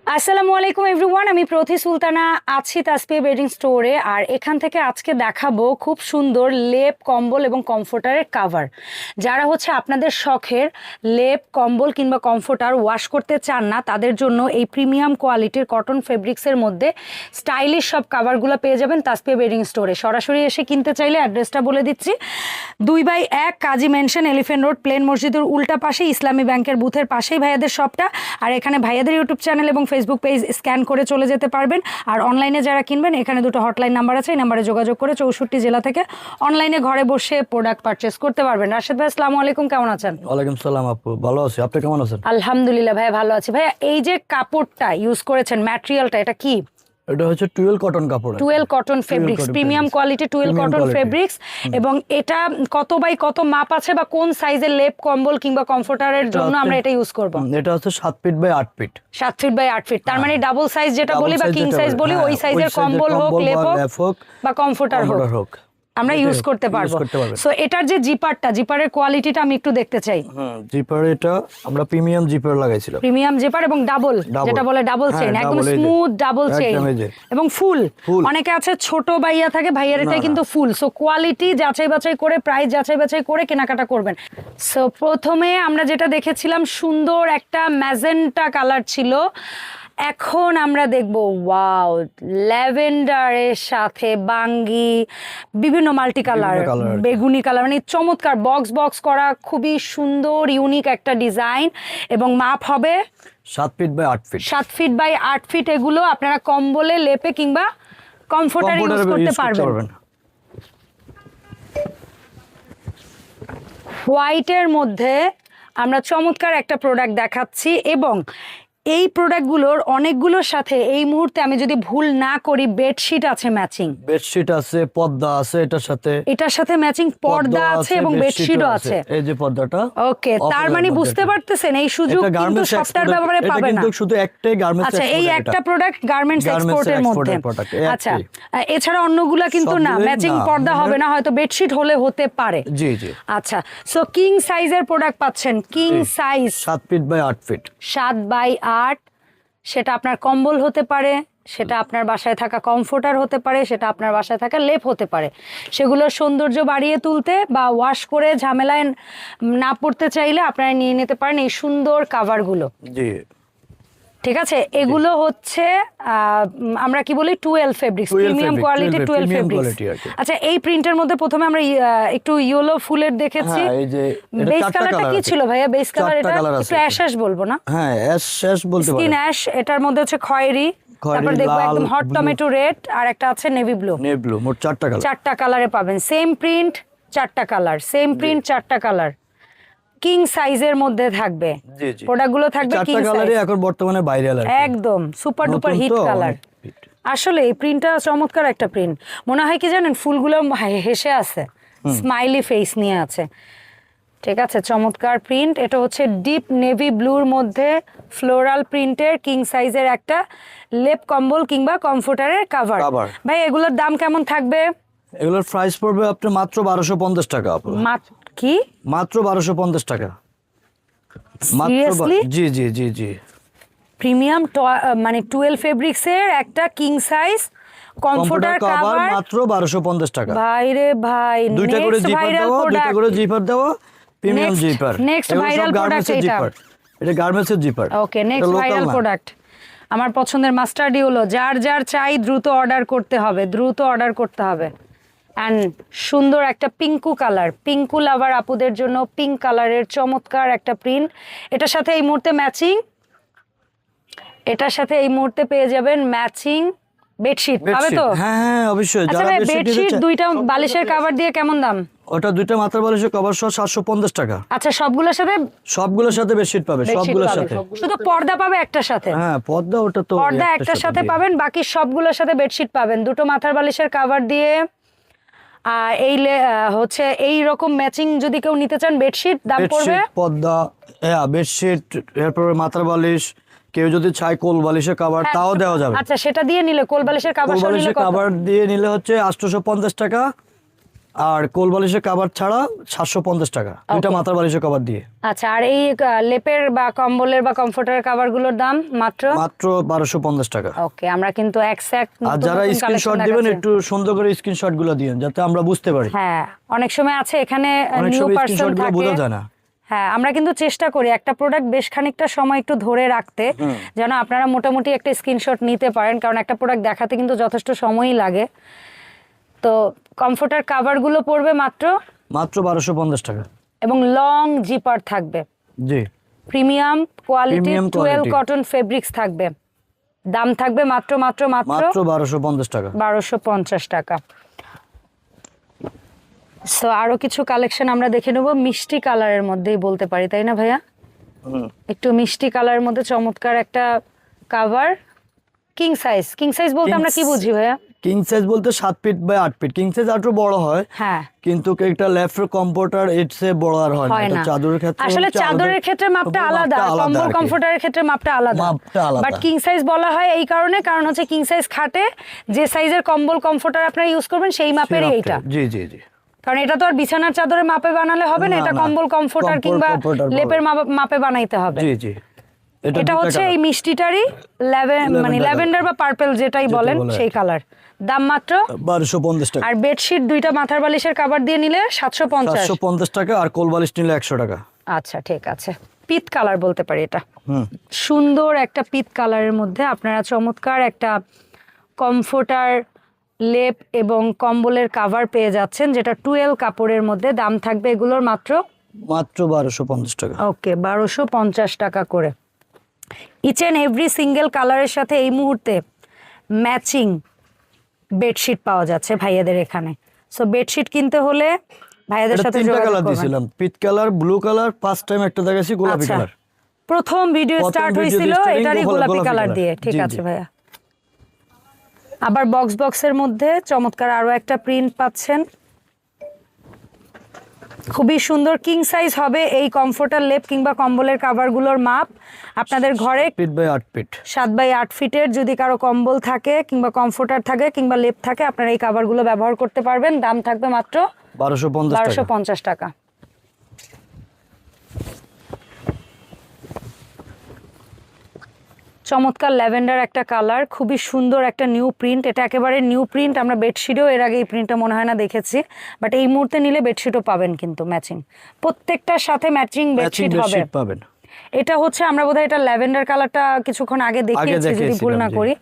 আসসালামু আলাইকুম এভরিওয়ান, আমি প্রতি সুলতানা আছি তাসপিয়া বেডিং স্টোরে। আর এখান থেকে আজকে দেখাবো খুব সুন্দর লেপ, কম্বল এবং কমফোর্টারের কাভার। যারা হচ্ছে আপনাদের শখের লেপ, কম্বল কিংবা কমফোর্টার ওয়াশ করতে চান না, তাদের জন্য এই প্রিমিয়াম কোয়ালিটির কটন ফেব্রিক্সের মধ্যে স্টাইলিশ সব কাভারগুলো পেয়ে যাবেন তাসপিয়া বেডিং স্টোরে। সরাসরি এসে কিনতে চাইলে অ্যাড্রেসটা বলে দিচ্ছি, 2/1 কাজী মেনশন, এলিফ্যান্ট রোড, প্লেন মসজিদের উল্টা পাশে, ইসলামী ব্যাংকের বুথের পাশেই ভাইয়াদের শপটা। আর এখানে ভাইয়াদের ইউটিউব চ্যানেল এবং ফেসবুক পেজ স্ক্যান করে চলে যেতে পারবেন। আর অনলাইনে যারা কিনবেন, এখানে দুটো হটলাইন নাম্বার আছে, এই নাম্বারে যোগাযোগ করে 64 জেলা থেকে অনলাইনে ঘরে বসে প্রোডাক্ট পারচেস করতে পারবেন। রাশেদ ভাই, আসসালামু আলাইকুম, কেমন আছেন? ওয়ালাইকুম সালাম আপু, ভালো আছি, আপনি কেমন আছেন? আলহামদুলিল্লাহ ভাইয়া, ভালো আছি। ভাইয়া, এই যে কাপড়টা ইউজ করেছেন, ম্যাটেরিয়ালটা এটা কি? এটা হচ্ছে টুয়েল কটন কাপড়, twill cotton fabrics, premium quality twill cotton fabrics. এবং এটা কত বাই কত মাপ আছে, বা কোন সাইজের লেপ, কম্বল কিংবা কমফোর্টারের জন্য আমরা এটা ইউজ করব? এটা হচ্ছে 7 feet by 8 feet. 7 feet by 8 feet, তার মানে ডাবল সাইজ যেটা বলি বা কিং সাইজ বলি, ওই সাইজের কম্বল হোক, লেপ হোক বা কমফোর্টার হোক আমরা ইউজ করতে পারবো। সো এটার যে জিপারের কোয়ালিটিটা আমি একটু দেখতে চাই। জিপার এটা আমরা প্রিমিয়াম জিপার লাগাইছিলাম, প্রিমিয়াম জিপার এবং ডাবল, যেটা বলে ডাবল চেইন, একদম স্মুথ ডাবল চেইন এবং ফুল। অনেকে আছে ছোট ভাইয়া থাকে, ভাইয়ার এটাই কিন্তু ফুল। সো কোয়ালিটি যাচাই বাছাই করে, প্রাইস যাচাই বাছাই করে কেনাকাটা করবেন। সো প্রথমে আমরা যেটা দেখেছিলাম, সুন্দর একটা ম্যাজেন্টা কালার ছিল। এখন আমরা দেখব ওয়াও, ল্যাভেন্ডারের সাথে বাঙ্গি, বিভিন্ন মাল্টি কালার, বেগুনি কালার, মানে চমৎকার বক্স বক্স করা, খুবই সুন্দর ইউনিক একটা ডিজাইন। এবং মাপ হবে 7 feet by 8 feet. 7 feet by 8 feet. এগুলো আপনারা কম্বলে, লেপে কিংবা কমফোর্টারে ইউজ করতে পারবেন। হোয়াইটের মধ্যে আমরা চমৎকার একটা প্রোডাক্ট দেখাচ্ছি, এবং এই প্রোডাক্টগুলোর অনেকগুলোর সাথে এই মুহূর্তে আমি যদি ভুল না করি বেডশিট আছে ম্যাচিং, বেডশিট আছে, পর্দা আছে, এটার সাথে ম্যাচিং পর্দা আছে এবং বেডশিটও আছে। এই যে পর্দাটা, ওকে, তার মানে বুঝতে পারতেছেন এই সুযোগ কিন্তু সফটওয়্যার ব্যবহারে পাবেন না। এটা কিন্তু শুধু একটাই গার্মেন্টস। আচ্ছা, এই একটা প্রোডাক্ট গার্মেন্টস এক্সপোর্টের মধ্যে। আচ্ছা, এছাড়া অন্যগুলা কিন্তু না, ম্যাচিং পর্দা হবে না, হয়তো বেডশিট হলে হতে পারে। জি জি। আচ্ছা, সো কিং সাইজের প্রোডাক্ট পাচ্ছেন, king size 7 feet by 8 feet. 7 by 8। সেটা আপনার কম্বল হতে পারে, সেটা আপনার বাসায় থাকা কমফোর্টার হতে পারে, সেটা আপনার বাসায় থাকা লেপ হতে পারে। সেগুলোর সৌন্দর্য বাড়িয়ে তুলতে বা ওয়াশ করে ঝামেলায় না পড়তে চাইলে আপনারা নিয়ে নিতে পারেন এই সুন্দর কাভারগুলো। জি, ঠিক আছে। এগুলো হচ্ছে আমরা কি বলি, 12 ফেব্রিক্স, প্রিমিয়াম কোয়ালিটি 12 ফেব্রিক্স। আচ্ছা, এই প্রিন্টের মধ্যে প্রথমে আমরা একটু ইয়েলো ফুলের দেখেছি। বেস কালারটা কি ছিল ভাইয়া? বেস কালার এটা একটু অ্যাশ বলবো না? হ্যাঁ, অ্যাশ বলতে পারেন। স্কিন অ্যাশ, এটার মধ্যে হচ্ছে খয়েরি, তারপর দেখবো একদম হট টমেটো রেড, আর একটা আছে নেভি ব্লু। মোট 4টা কালার, 4টা কালারে পাবেন। সেম প্রিন্ট 4টা কালার, সেম প্রিন্ট 4টা কালার, কিং সাইজের মধ্যে থাকবে। প্রোডাক্টগুলো থাকবে কিং সাইজ, এখন বর্তমানে ভাইরাল, একদম সুপার ডুপার হিট কালার। আসলে এই প্রিন্টটা চমৎকার একটা প্রিন্ট। মনে হয় কি জানেন, ফুলগুলো হেসে আছে, স্মাইলি ফেস নিয়ে আছে। ঠিক আছে, চমৎকার প্রিন্ট। এটা হচ্ছে ডিপ নেভি ব্লুর মধ্যে ফ্লোরাল প্রিন্টের কিং সাইজের একটা লেপ, কম্বল কিংবা কমফোর্টারের কাভার। ভাই, এগুলোর দাম কেমন থাকবে? এগুলোর প্রাইস পড়বে আপনার মাত্র 1250 টাকা। কি মাত্র 1250 টাকা? সিরিয়াসলি? জি জি জি জি। প্রিমিয়াম মানে 12 ফেব্রিক্স এর একটা কিং সাইজ কমফোর্টার কাভার মাত্র 1250 টাকা। ভাই রে ভাই, দুইটা করে জিপার দেওয়া, premium zipper. Next viral product এটা গার্মেন্টসের জিপার। ওকে, নেক্সট ভাইরাল প্রোডাক্ট আমার পছন্দের মাস্টার্ড ইয়েলো। যার চাই দ্রুত অর্ডার করতে হবে। অ্যান্ড সুন্দর একটা পিঙ্কু কালার, পিঙ্কু লাভার আপুদের জন্য পিঙ্ক কালারের চমৎকার একটা প্রিন্ট। এটার সাথে এই মুহূর্তে পেয়ে যাবেন ম্যাচিং বেডশিট। পাবে তো? হ্যাঁ অবশ্যই। আচ্ছা ভাই, বেডশিট দুইটা বালিশের কভার দিয়ে কেমন দাম? ওটা দুইটা মাথার বালিশের কভার সহ 750 টাকা। আচ্ছা, সবগুলোর সাথে বেডশিট পাবে, সবগুলোর সাথে। শুধু পর্দা পাবে একটার সাথে? হ্যাঁ, পর্দা একটার সাথে পাবেন, বাকি সবগুলোর সাথে বেডশিট পাবেন, দুটো মাথার বালিশের কভার দিয়ে। এই হচ্ছে এই রকম ম্যাচিং যদি কেউ নিতে চান, বেডশিট দাম পড়বে, পর্দা, বেডশিট, এরপর মাথার বালিশ, কেউ যদি চায় কোল বালিশের কভার তাও দেওয়া যাবে। আচ্ছা, সেটা দিয়ে নিলে কোল বালিশের কভার দিয়ে নিলে হচ্ছে 850 টাকা। আর কোল বালিশের কভার ছাড়া 750 টাকা, দুইটা মাথার বালিশের কভার দিয়ে। আচ্ছা, আর এই লেপের বা কম্বলের বা কমফোর্টারের কভার গুলোর দাম মাত্র 1250 টাকা। ওকে, আমরা কিন্তু এক্সাক্ট আর যারা স্ক্রিনশট দিবেন একটু সুন্দর করে স্ক্রিনশট গুলো দিবেন যাতে আমরা বুঝতে পারি। হ্যাঁ, অনেক সময় আছে এখানে অনেক নিউ সময় পারসন স্ক্রিনশট গুলো থাকে। বোঝা যায় না। হ্যাঁ, আমরা কিন্তু চেষ্টা করি একটা প্রোডাক্ট বেশ খানিকটা সময় একটু ধরে রাখতে, যেন আপনারা মোটামুটি একটা স্ক্রিনশট নিতে পারেন, কারণ একটা প্রোডাক্ট দেখাতে কিন্তু যথেষ্ট সময়ই লাগে। তো কমফোর্টার কাভার গুলো পড়বে মাত্র 1250 টাকা এবং লং জিপার থাকবে, জি, premium quality Premium 12 quality। Cotton fabrics থাকবে। দাম থাকবে মাত্র মাত্র মাত্র মাত্র 1250 টাকা। 1250 টাকা। সো আরো কিছু কালেকশন আমরা দেখে নেব, মিষ্টি কালারের মধ্যেই বলতে পারি, তাই না ভাইয়া? একটু মিষ্টি কালারের মধ্যে চমৎকার একটা cover, king size. King size বলতে আমরা কি বুঝি ভাইয়া? কিং সাইজ বলতে 7 feet by 8 feet. King size আরো বড় হয়, হ্যাঁ, কিন্তু একটা লেফট কম্ফোর্টার এর চেয়ে বড় আর হয় না। হয় এটা না। চাদরের ক্ষেত্রে আসলে হচ্ছে চাদরের ক্ষেত্রে মাপটা আলাদা, কম্বল কমফোর্টারের ক্ষেত্রে মাপটা আলাদা। বাট কিং সাইজ বলা হয় এই কারণে, কারণ হচ্ছে কিং সাইজ খাটে যে সাইজের কম্বল কমফোর্টার আপনারা ইউজ করবেন সেই মাপেরই এইটা। জি জি জি। কারণ এটা তো আর বিছানার চাদরের মাপে বানালে হবে না, না, এটা না। কম্বল কমফোর্টার কিংবা comforter লেপের মাপে বানাইতে হবে। জি জি। এটা হচ্ছে এই মিষ্টিটারই মানে ল্যাভেন্ডার বা পার্পল যেটাই বলেন সেই কালার। দাম মাত্র 1250 টাকা। আর বেডশিট দুইটা মাথার বালিশের কভার দিয়ে নিলে 750। 750 টাকা, আর কোল বালিশ নিলে 100 টাকা। আচ্ছা, ঠিক আছে। পিত কালার বলতে পারি এটা। সুন্দর একটা পিত কালারের মধ্যে আপনারা চমৎকার একটা কমফোর্টার, লেপ এবং কম্বলের কভার পেয়ে যাচ্ছেন, যেটা 12 কাপড়ের মধ্যে। দাম থাকবে এগুলোর মাত্র 1250 টাকা। ওকে, 1250 টাকা করে। ইচ অ্যান্ড এভরি সিঙ্গেল কালারের সাথে এই মুহূর্তে ম্যাচিং বেডশিট পাওয়া যাচ্ছে ভাইয়াদের এখানে। সো বেডশিট কিনতে হলে ভাইয়াদের সাথে তিনটা যোগাযোগ কালার করবেন। দিয়েছিলাম, পিট colour, blue colour, first time একটা দেখাইছি গোলাপি আচ্ছা, কালার। প্রথম ভিডিও স্টার্ট হয়েছিল এটারই গোলাপি কালার দিয়ে। ঠিক জি, আছে জি। ভাইয়া। আবার বক্সের মধ্যে চমৎকার আরো একটা প্রিন্ট পাচ্ছেন, খুবই সুন্দর। কিং সাইজ হবে এই কমফোর্টার, লেপ কিংবা কম্বলের কভারগুলোর মাপ আপনাদের ঘরে 7 ফিট বাই 8 ফিট। 7 বাই 8 ফিটের যদি কারো কম্বল থাকে কিংবা কমফোর্টার থাকে কিংবা লেপ থাকে, আপনারা এই কভারগুলো ব্যবহার করতে পারবেন। দাম থাকবে মাত্র 1250 টাকা। চমৎকার ল্যাভেন্ডার একটা কালার, খুবই সুন্দর একটা নিউ প্রিন্ট। এটা একেবারে নিউ প্রিন্ট। আমরা বেডশিটও এর আগে এই প্রিন্টটা মনে হয় না দেখেছি, বাট এই মুহূর্তে নিলে বেডশিটও পাবেন কিন্তু ম্যাচিং, প্রত্যেকটার সাথে ম্যাচিং বেডশিট হবে। পাবেন। এটা হচ্ছে আমরা বোধহয় এটা ল্যাভেন্ডার কালারটা কিছুক্ষণ আগে দেখিয়েছি যদি ভুল না করি,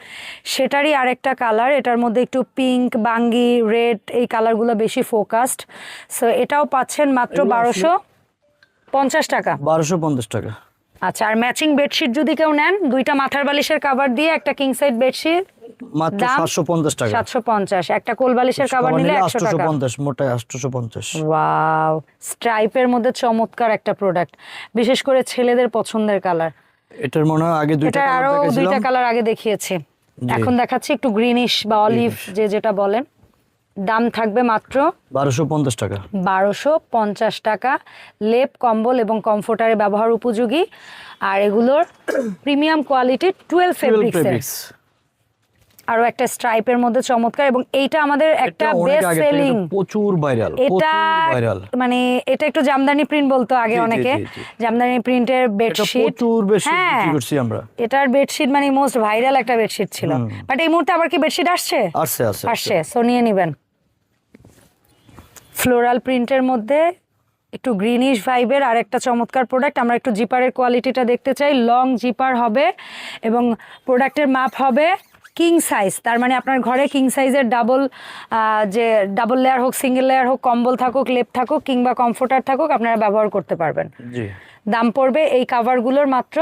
সেটারই আরেকটা কালার। এটার মধ্যে একটু পিঙ্ক, বাঙ্গি, রেড এই কালারগুলো বেশি ফোকাসড। সো এটাও পাচ্ছেন মাত্র 1250 টাকা। 1250 টাকা। আচ্ছা, আর ম্যাচিং বেডশিট যদি কেউ নেন, দুইটা মাথার বালিশের কভার দিয়ে একটা কিং সাইজ বেডশিট মাত্র 750 টাকা। 750। একটা কোল বালিশের কভার নিলে 100 টাকা। 850, মোটাই 850। ওয়াও, স্ট্রাইপের মধ্যে চমৎকার একটা প্রোডাক্ট, বিশেষ করে ছেলেদের পছন্দের কালার। এটার মনে হয় আগে দুইটা এটা কালার আরো দেখাইছিলাম। দুইটা কালার আগে দেখিয়েছি, এখন দেখাচ্ছি একটু গ্রিনিশ বা অলিভ যেটা বলেন। দাম থাকবে মাত্র 1250 টাকা। 1250 টাকা। লেপ, কম্বল এবং কমফোর্টারে ব্যবহার উপযোগী, আর এগুলোর প্রিমিয়াম কোয়ালিটি 12 ফেব্রিক্সের। আরো একটা স্ট্রাইপের মধ্যে চমৎকার, এবং এইটা আমাদের একটা বেস্ট সেলিং, প্রচুর ভাইরাল। এটা মানে এটা একটু জামদানি প্রিন্ট বলতো আগে অনেকে, জামদানি প্রিন্টের বেডশিট প্রচুর বেশি বিক্রি করছি আমরা। এটার বেডশিট মানে মোস্ট ভাইরাল একটা বেডশিট ছিল, বাট এই মুহূর্তে আবার কি বেডশিট আসছে? আসছে, সো নিয়ে নিবেন। ফ্লোরাল প্রিন্টের মধ্যে একটু গ্রিনিশ ভাইবের আর একটা চমৎকার প্রোডাক্ট। আমরা একটু জিপারের কোয়ালিটিটা দেখতে চাই। লং জিপার হবে এবং প্রোডাক্টের মাপ হবে কিং সাইজ, তার মানে আপনার ঘরে কিং সাইজের যে ডাবল লেয়ার হোক, সিঙ্গেল লেয়ার হোক, কম্বল থাকুক, লেপ থাকুক কিংবা কমফোর্টার থাকুক, আপনারা ব্যবহার করতে পারবেন। দাম পড়বে এই কাভারগুলোর মাত্র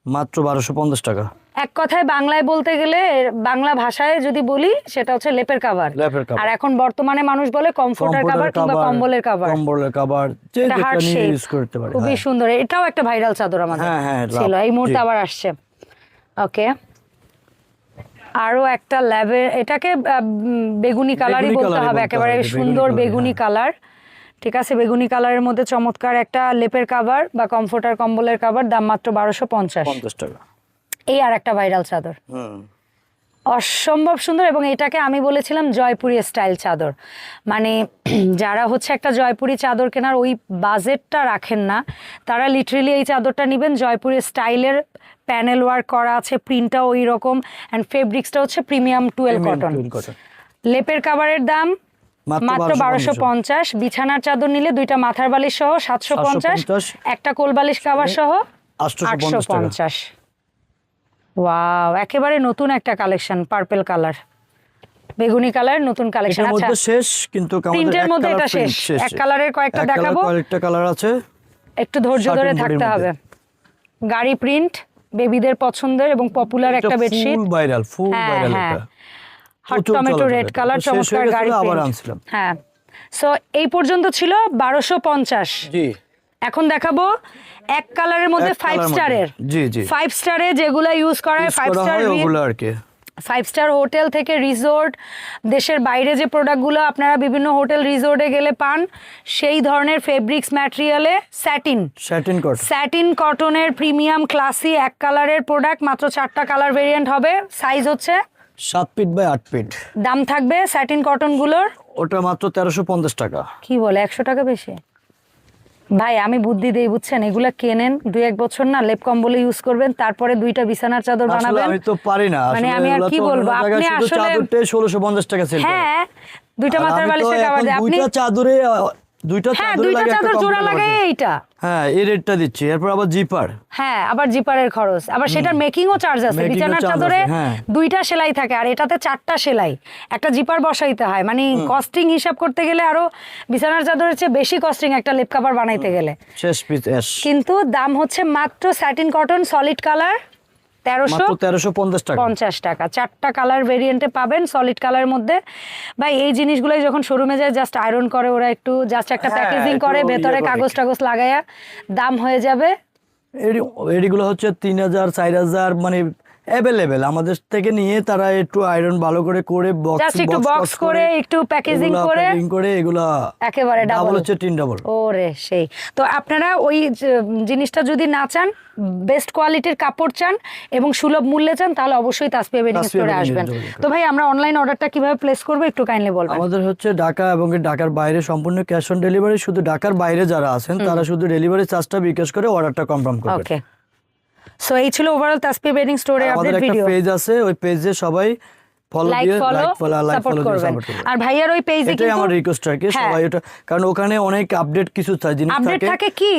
1250 টাকা। এক কথায় বাংলায় বলতে গেলে, বাংলা ভাষায় যদি বলি, সেটা হচ্ছে লেপের কভার। আর এখন বর্তমানে মানুষ বলে কমফোর্টার কভার কিংবা কম্বলের কভার। ইউজ করতে পারে। খুবই সুন্দর, এটাও একটা ভাইরাল চাদর আমাদের ছিল, এই মুহূর্তে আবার আসছে। ওকে, আরো একটা এটাকে বেগুনি কালারই বলতে হবে, একেবারে সুন্দর বেগুনি কালার। ঠিক আছে, বেগুনি কালারের মধ্যে চমৎকার একটা লেপের কভার বা কমফোর্টার কম্বলের কভার। দাম মাত্র 1250 টাকা। এই আর একটা ভাইরাল চাদর, অসম্ভব সুন্দর, এবং এটাকে আমি বলেছিলাম জয়পুরি স্টাইল চাদর। মানে যারা হচ্ছে একটা জয়পুরি চাদর কেনার ওই বাজেটটা রাখেন না, তারা লিটারেলি এই চাদরটা নেবেন। জয়পুরি স্টাইলের প্যানেল ওয়ার্ক করা আছে, প্রিন্টটাও ওই রকম, অ্যান্ড ফেব্রিক্সটা হচ্ছে প্রিমিয়াম টুয়েল কটন। লেপের কাভারের দাম মাত্র 1250। বিছানার চাদর নিলে দুইটা মাথার বালিশ সহ 750, একটা কোল বালিশ কাভার সহ 850। ওয়াও, একেবারে নতুন একটা কালেকশন, পার্পল কালার, বেগুনি কালার, নতুন কালেকশন। এটার মধ্যে শেষ, কিন্তু প্রিন্টের মধ্যে এটা শেষ। এক কালারের কয়েকটা দেখাবো, কয়েকটা কালার আছে, একটু ধৈর্য ধরে থাকতে হবে। গাড়ি প্রিন্ট, বেবিদের পছন্দের এবং পপুলার একটা বেডশিট, ফুল ভাইরাল এটা। হট টমেটো রেড কালার, চমৎকার গাড়ি প্রিন্ট। হ্যাঁ, সো এই পর্যন্ত ছিল 1250। জি, এখন দেখাবো এক কালারের মধ্যে 5 স্টারের। জি জি, 5 স্টারে যেগুলো ইউজ করা হয়, 5 স্টার ওগুলো আর কি, 5 স্টার হোটেল থেকে রিসোর্ট, দেশের বাইরে যে প্রোডাক্টগুলো আপনারা বিভিন্ন হোটেল রিসোর্টে গেলে পান, সেই ধরনের ফেব্রিক্স ম্যাটেরিয়ালে স্যাটিন কটনের প্রিমিয়াম ক্লাসি এক কালারের প্রোডাক্ট। মাত্র 4টা কালার ভেরিয়েন্ট হবে, সাইজ হচ্ছে 7 ফিট বাই 8 ফিট। দাম থাকবে স্যাটিন কটনগুলোর, ওটা মাত্র 1350 টাকা। কি বলে, 100 টাকা বেশি? ভাই আমি বুদ্ধি দেই, বুঝছেন, এগুলা কেনেন 2-1 বছর না, লেপ কম্বলে ইউজ করবেন, তারপরে 2টা বিছানার চাদর বানাবেন। আমি তো পারি না, মানে আমি আর কি বলবো, আপনি আসলে চাদরটা 1650 টাকা সেল করে। হ্যাঁ, 2টা মাথার বালিশের কভার দেয় আপনি, 2টা চাদরে দুইটা চাদর জোড়া লাগাই এইটা। হ্যাঁ, এই রেটটা দিচ্ছি। এরপর আবার জিপার, হ্যাঁ, আবার জিপারের খরচ, আবার সেটার মেকিংও চার্জ আছে। বিছানার চাদরে 2টা সেলাই থাকে, আর এটাতে 4টা সেলাই, একটা জিপার বসাইতে হয়। মানে কস্টিং হিসাব করতে গেলে আরো বিছানার চাদরের চেয়ে বেশি কস্টিং একটা লেপ কভার বানাইতে গেলে। শেষ পিস এস, কিন্তু দাম হচ্ছে মাত্র স্যাটিন কটন সলিড কালার 1350 টাকা। 4টা কালার ভেরিয়েন্টে পাবেন সলিড কালারের মধ্যে। ভাই এই জিনিসগুলোই যখন শোরুমে যায়, জাস্ট আয়রন করে ওরা, একটু জাস্ট একটা প্যাকেজিং করে, ভেতরে কাগজ টাগজ লাগায়া দাম হয়ে যাবে। এগুলো হচ্ছে 3000 4000, মানে অ্যাভেলেবেল আমাদের থেকে নিয়ে তারা একটু আয়রন ভালো করে বক্স করে একটু প্যাকেজিং করে এগুলা একেবারে ডাবল হচ্ছে 3 ডাবল। ওরে সেই তো, আপনারা ওই জিনিসটা যদি না চান, বেস্ট কোয়ালিটির কাপড় চান এবং সুলভ মূল্যে চান, তাহলে অবশ্যই তাসপিয়া ওয়েডিং স্টোরে আসবেন। তো ভাই আমরা অনলাইন অর্ডারটা কিভাবে প্লেস করব একটু কাইন্ডলি বলবেন। আমাদের হচ্ছে ঢাকা এবং ঢাকার বাইরে সম্পূর্ণ ক্যাশ অন ডেলিভারি। শুধু ঢাকার বাইরে যারা আছেন তারা শুধু ডেলিভারি চার্জটা বিকাশ করে অর্ডারটা কনফার্ম করবেন। ওকে, সো এই ছিল ওভারঅল তাসপিয়া ওয়েডিং স্টোরের আপডেট ভিডিও। আমাদের একটা পেজ আছে, ওই পেজে সবাই লাইক ফলো করবেন। আর ভাইয়ার ওই পেজে কিন্তু আমার রিকোয়েস্ট আর কি, সবাই এটা, কারণ ওখানে অনেক আপডেট কিছু জিনিস থাকে কি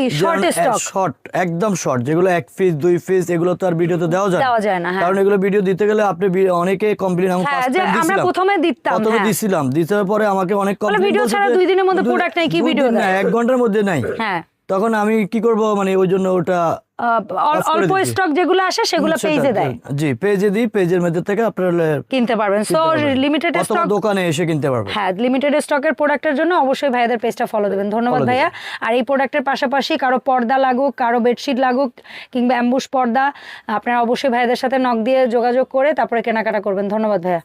শর্ট, একদম শর্ট, যেগুলো 1 পিস 2 পিস এগুলো তো আর ভিডিওতে দেওয়া যায় না। কারণ এগুলো ভিডিও দিতে গেলে আপনি অনেকে কমপ্লেইন, আমরা প্রথমে দিছিলাম, দিতে পরে আমাকে অনেক কমপ্লেইন, ভিডিও ছাড়া 2 দিনের মধ্যে প্রোডাক্ট নাই, কি ভিডিও দেয় 1 ঘন্টার মধ্যে নাই। হ্যাঁ, তখন আমি কি করব, মানে ওই জন্য ওটা অল্প স্টক যেগুলো আসে সেগুলো পেজে দেয়। জি, পেজে দিই, পেজের মধ্যে থেকে আপনারা কিনতে পারবেন। সো লিমিটেড স্টক দোকানে এসে কিনতে পারবেন। হ্যাঁ, লিমিটেড স্টকের প্রোডাক্টের জন্য অবশ্যই ভাইয়াদের পেজটা ফলো দেবেন। ধন্যবাদ ভাইয়া। আর এই প্রোডাক্টের পাশাপাশি কারো পর্দা লাগুক, কারো বেডশিট লাগুক, কিংবা অ্যাম্বুশ পর্দা, আপনারা অবশ্যই ভাইয়াদের সাথে নক দিয়ে যোগাযোগ করে তারপরে কেনাকাটা করবেন। ধন্যবাদ ভাইয়া।